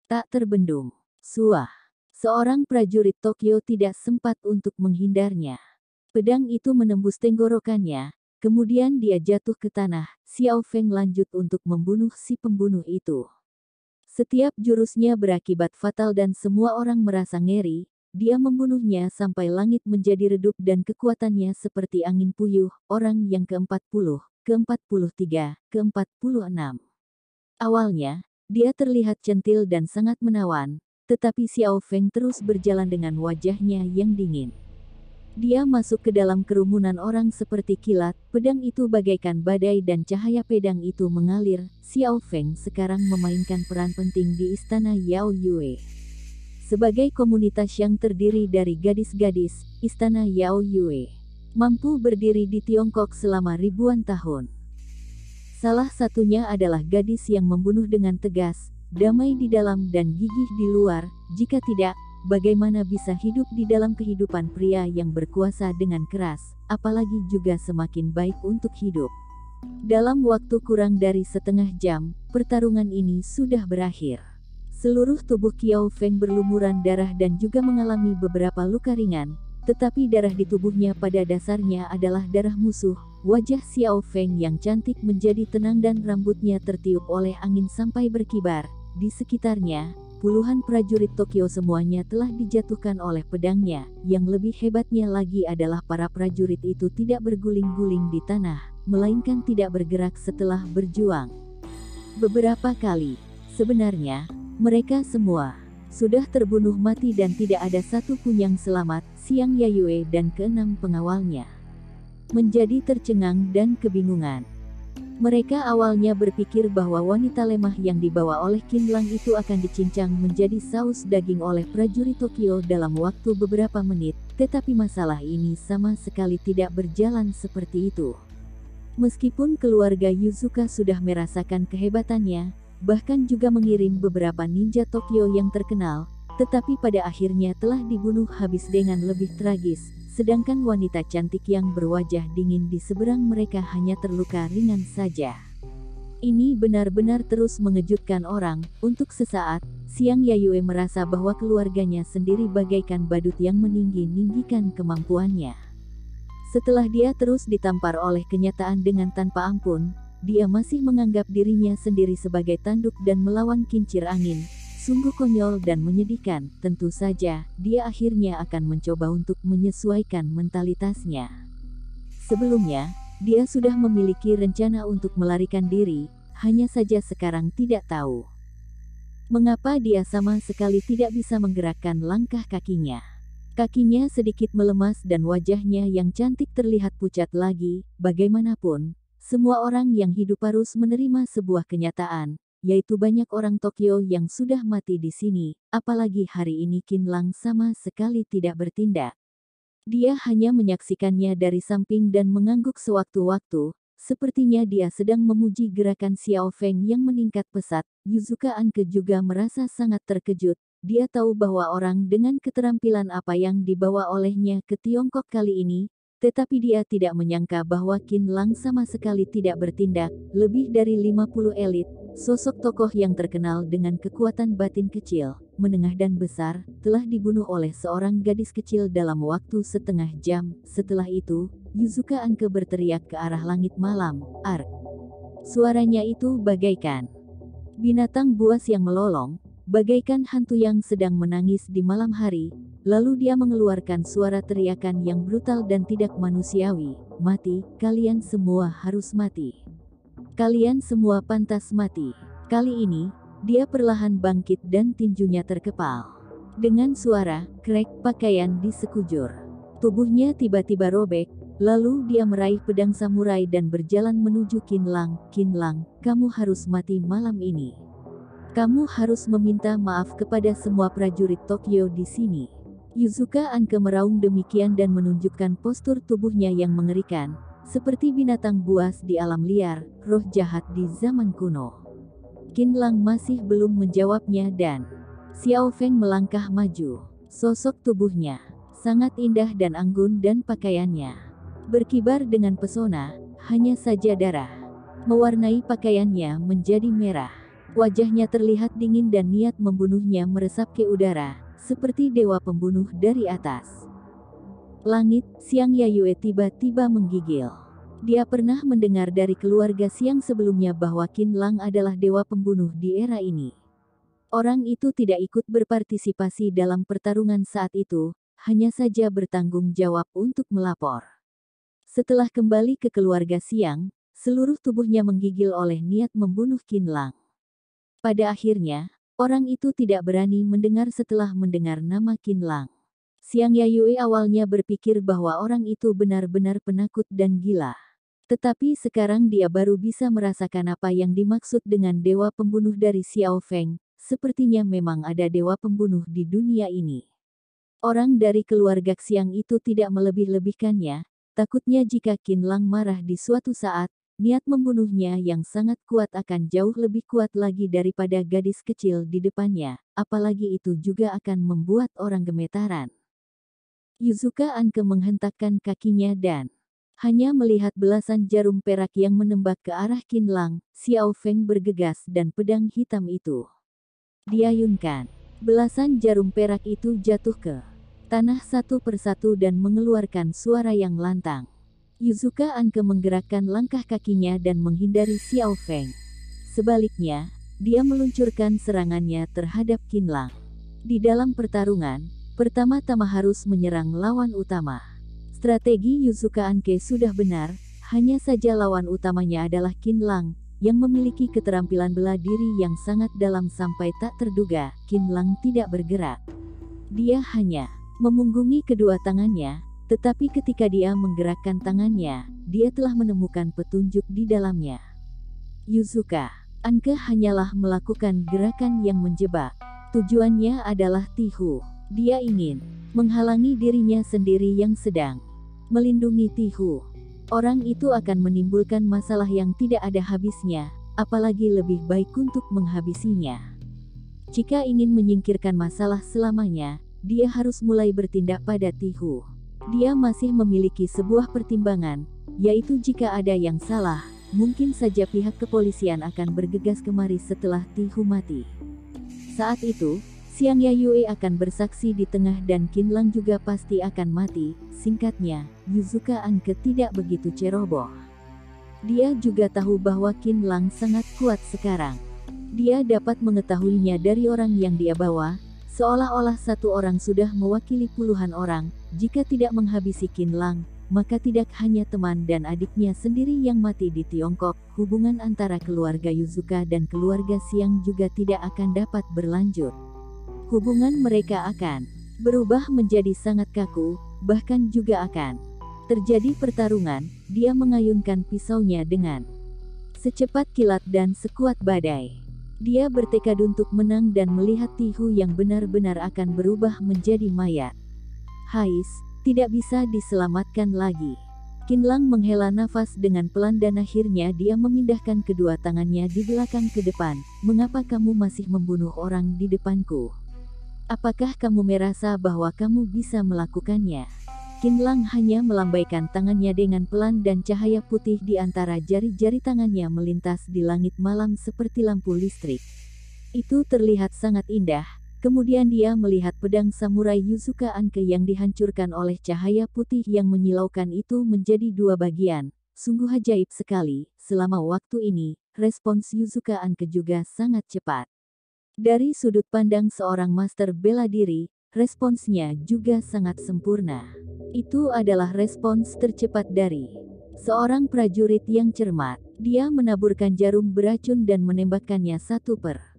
Tak terbendung. Suah. Seorang prajurit Tokyo tidak sempat untuk menghindarnya. Pedang itu menembus tenggorokannya, kemudian dia jatuh ke tanah. Xiao Feng lanjut untuk membunuh si pembunuh itu. Setiap jurusnya berakibat fatal dan semua orang merasa ngeri. Dia membunuhnya sampai langit menjadi redup dan kekuatannya seperti angin puyuh. Orang yang ke-40, ke-43, ke-46. Awalnya, dia terlihat centil dan sangat menawan, tetapi Xiao Feng terus berjalan dengan wajahnya yang dingin. Dia masuk ke dalam kerumunan orang seperti kilat. Pedang itu bagaikan badai dan cahaya pedang itu mengalir. Xiao Feng sekarang memainkan peran penting di istana Yao Yue. Sebagai komunitas yang terdiri dari gadis-gadis, istana Yao Yue mampu berdiri di Tiongkok selama ribuan tahun. Salah satunya adalah gadis yang membunuh dengan tegas, damai di dalam dan gigih di luar. Jika tidak, bagaimana bisa hidup di dalam kehidupan pria yang berkuasa dengan keras, apalagi juga semakin baik untuk hidup. Dalam waktu kurang dari setengah jam, pertarungan ini sudah berakhir. Seluruh tubuh Xiao Feng berlumuran darah dan juga mengalami beberapa luka ringan, tetapi darah di tubuhnya pada dasarnya adalah darah musuh. Wajah Xiao Feng yang cantik menjadi tenang dan rambutnya tertiup oleh angin sampai berkibar. Di sekitarnya, puluhan prajurit Tokyo semuanya telah dijatuhkan oleh pedangnya. Yang lebih hebatnya lagi adalah para prajurit itu tidak berguling-guling di tanah, melainkan tidak bergerak setelah berjuang beberapa kali. Sebenarnya, mereka semua sudah terbunuh mati dan tidak ada satu pun yang selamat. Xiang Yayue dan keenam pengawalnya menjadi tercengang dan kebingungan. Mereka awalnya berpikir bahwa wanita lemah yang dibawa oleh Qin Lang itu akan dicincang menjadi saus daging oleh prajurit Tokyo dalam waktu beberapa menit, tetapi masalah ini sama sekali tidak berjalan seperti itu. Meskipun keluarga Yuzuka sudah merasakan kehebatannya, bahkan juga mengirim beberapa ninja Tokyo yang terkenal, tetapi pada akhirnya telah dibunuh habis dengan lebih tragis. Sedangkan wanita cantik yang berwajah dingin di seberang mereka hanya terluka ringan saja. Ini benar-benar terus mengejutkan orang. Untuk sesaat, Xiang Yayue merasa bahwa keluarganya sendiri bagaikan badut yang meninggi-ninggikan kemampuannya. Setelah dia terus ditampar oleh kenyataan dengan tanpa ampun, dia masih menganggap dirinya sendiri sebagai tanduk dan melawan kincir angin. Sungguh konyol dan menyedihkan. Tentu saja, dia akhirnya akan mencoba untuk menyesuaikan mentalitasnya. Sebelumnya, dia sudah memiliki rencana untuk melarikan diri, hanya saja sekarang tidak tahu mengapa dia sama sekali tidak bisa menggerakkan langkah kakinya. Kakinya sedikit melemas dan wajahnya yang cantik terlihat pucat lagi. Bagaimanapun, semua orang yang hidup harus menerima sebuah kenyataan, yaitu banyak orang Tokyo yang sudah mati di sini, apalagi hari ini Qin Lang sama sekali tidak bertindak. Dia hanya menyaksikannya dari samping dan mengangguk sewaktu-waktu, sepertinya dia sedang memuji gerakan Xiao Feng yang meningkat pesat. Yuzuka Anke juga merasa sangat terkejut. Dia tahu bahwa orang dengan keterampilan apa yang dibawa olehnya ke Tiongkok kali ini, tetapi dia tidak menyangka bahwa Qin Lang sama sekali tidak bertindak. Lebih dari 50 elit, sosok tokoh yang terkenal dengan kekuatan batin kecil, menengah dan besar, telah dibunuh oleh seorang gadis kecil dalam waktu setengah jam. Setelah itu, Yuzuka Anke berteriak ke arah langit malam, "Ark!" Suaranya itu bagaikan binatang buas yang melolong, bagaikan hantu yang sedang menangis di malam hari. Lalu dia mengeluarkan suara teriakan yang brutal dan tidak manusiawi, "Mati, kalian semua harus mati. Kalian semua pantas mati." Kali ini, dia perlahan bangkit dan tinjunya terkepal. Dengan suara krek pakaian di sekujur tubuhnya tiba-tiba robek, lalu dia meraih pedang samurai dan berjalan menuju Qin Lang. "Qin Lang, kamu harus mati malam ini. Kamu harus meminta maaf kepada semua prajurit Tokyo di sini." Yuzuka Anke meraung demikian dan menunjukkan postur tubuhnya yang mengerikan, seperti binatang buas di alam liar, roh jahat di zaman kuno. Qin Lang masih belum menjawabnya dan Xiao Feng melangkah maju. Sosok tubuhnya sangat indah dan anggun dan pakaiannya berkibar dengan pesona, hanya saja darah mewarnai pakaiannya menjadi merah. Wajahnya terlihat dingin dan niat membunuhnya meresap ke udara, seperti dewa pembunuh dari atas langit. Xiang Yayue tiba-tiba menggigil. Dia pernah mendengar dari keluarga Xiang sebelumnya bahwa Qin Lang adalah dewa pembunuh di era ini. Orang itu tidak ikut berpartisipasi dalam pertarungan saat itu, hanya saja bertanggung jawab untuk melapor. Setelah kembali ke keluarga Xiang, seluruh tubuhnya menggigil oleh niat membunuh Qin Lang. Pada akhirnya, orang itu tidak berani mendengar setelah mendengar nama Qin Lang. Xiang Yayue awalnya berpikir bahwa orang itu benar-benar penakut dan gila. Tetapi sekarang dia baru bisa merasakan apa yang dimaksud dengan dewa pembunuh dari Xiao Feng. Sepertinya memang ada dewa pembunuh di dunia ini. Orang dari keluarga Xiang itu tidak melebih-lebihkannya, takutnya jika Qin Lang marah di suatu saat, niat membunuhnya yang sangat kuat akan jauh lebih kuat lagi daripada gadis kecil di depannya, apalagi itu juga akan membuat orang gemetaran. Yuzuka Anke menghentakkan kakinya dan hanya melihat belasan jarum perak yang menembak ke arah Qin Lang. Xiao Feng bergegas dan pedang hitam itu diayunkan. Belasan jarum perak itu jatuh ke tanah satu persatu dan mengeluarkan suara yang lantang. Yuzuka Anke menggerakkan langkah kakinya dan menghindari Xiao Feng. Sebaliknya, dia meluncurkan serangannya terhadap Qin Lang. Di dalam pertarungan, pertama-tama harus menyerang lawan utama. Strategi Yuzuka Anke sudah benar, hanya saja lawan utamanya adalah Qin Lang, yang memiliki keterampilan bela diri yang sangat dalam sampai tak terduga. Qin Lang tidak bergerak. Dia hanya memunggungi kedua tangannya, tetapi ketika dia menggerakkan tangannya, dia telah menemukan petunjuk di dalamnya. Yuzuka Anke hanyalah melakukan gerakan yang menjebak. Tujuannya adalah Tihu. Dia ingin menghalangi dirinya sendiri yang sedang melindungi Tihu. Orang itu akan menimbulkan masalah yang tidak ada habisnya, apalagi lebih baik untuk menghabisinya. Jika ingin menyingkirkan masalah selamanya, dia harus mulai bertindak pada Tihu. Dia masih memiliki sebuah pertimbangan, yaitu jika ada yang salah, mungkin saja pihak kepolisian akan bergegas kemari setelah Tihu mati. Saat itu, Xiang Yayue akan bersaksi di tengah dan Qin Lang juga pasti akan mati. Singkatnya, Yuzuka Anke tidak begitu ceroboh. Dia juga tahu bahwa Qin Lang sangat kuat sekarang. Dia dapat mengetahuinya dari orang yang dia bawa, seolah-olah satu orang sudah mewakili puluhan orang. Jika tidak menghabisi Qin Lang, maka tidak hanya teman dan adiknya sendiri yang mati di Tiongkok, hubungan antara keluarga Yuzuka dan keluarga Xiang juga tidak akan dapat berlanjut. Hubungan mereka akan berubah menjadi sangat kaku, bahkan juga akan terjadi pertarungan. Dia mengayunkan pisaunya dengan secepat kilat dan sekuat badai. Dia bertekad untuk menang dan melihat Tihu yang benar-benar akan berubah menjadi mayat. Hais, tidak bisa diselamatkan lagi. Qinlang menghela nafas dengan pelan dan akhirnya dia memindahkan kedua tangannya di belakang ke depan. Mengapa kamu masih membunuh orang di depanku? Apakah kamu merasa bahwa kamu bisa melakukannya? Qinlang hanya melambaikan tangannya dengan pelan dan cahaya putih di antara jari-jari tangannya melintas di langit malam seperti lampu listrik. Itu terlihat sangat indah. Kemudian dia melihat pedang samurai Yuzuka Anke yang dihancurkan oleh cahaya putih yang menyilaukan itu menjadi dua bagian. Sungguh ajaib sekali. Selama waktu ini, respons Yuzuka Anke juga sangat cepat. Dari sudut pandang seorang master bela diri, responsnya juga sangat sempurna. Itu adalah respons tercepat dari seorang prajurit yang cermat. Dia menaburkan jarum beracun dan menembakkannya satu per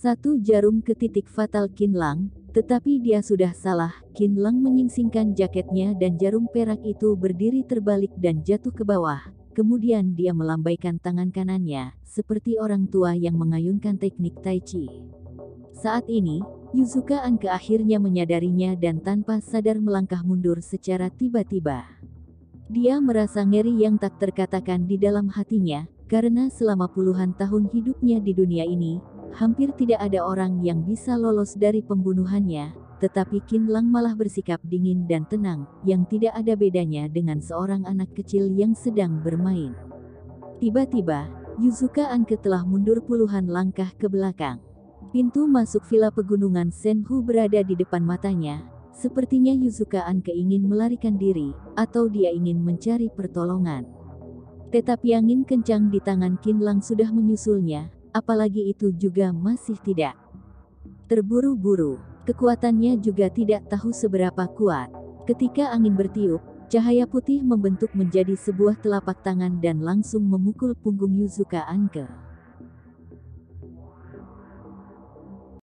satu jarum ke titik fatal Qinlang, tetapi dia sudah salah. Qinlang menyingsingkan jaketnya dan jarum perak itu berdiri terbalik dan jatuh ke bawah. Kemudian dia melambaikan tangan kanannya, seperti orang tua yang mengayunkan teknik Tai Chi. Saat ini, Yuzuka Anke akhirnya menyadarinya dan tanpa sadar melangkah mundur secara tiba-tiba. Dia merasa ngeri yang tak terkatakan di dalam hatinya, karena selama puluhan tahun hidupnya di dunia ini, hampir tidak ada orang yang bisa lolos dari pembunuhannya, tetapi Qinlang malah bersikap dingin dan tenang, yang tidak ada bedanya dengan seorang anak kecil yang sedang bermain. Tiba-tiba, Yuzuka Anke telah mundur puluhan langkah ke belakang. Pintu masuk villa pegunungan Senhu berada di depan matanya. Sepertinya Yuzuka Anke ingin melarikan diri, atau dia ingin mencari pertolongan. Tetapi angin kencang di tangan Qinlang sudah menyusulnya. Apalagi itu juga masih tidak terburu-buru. Kekuatannya juga tidak tahu seberapa kuat. Ketika angin bertiup, cahaya putih membentuk menjadi sebuah telapak tangan dan langsung memukul punggung Yuzuka Anke.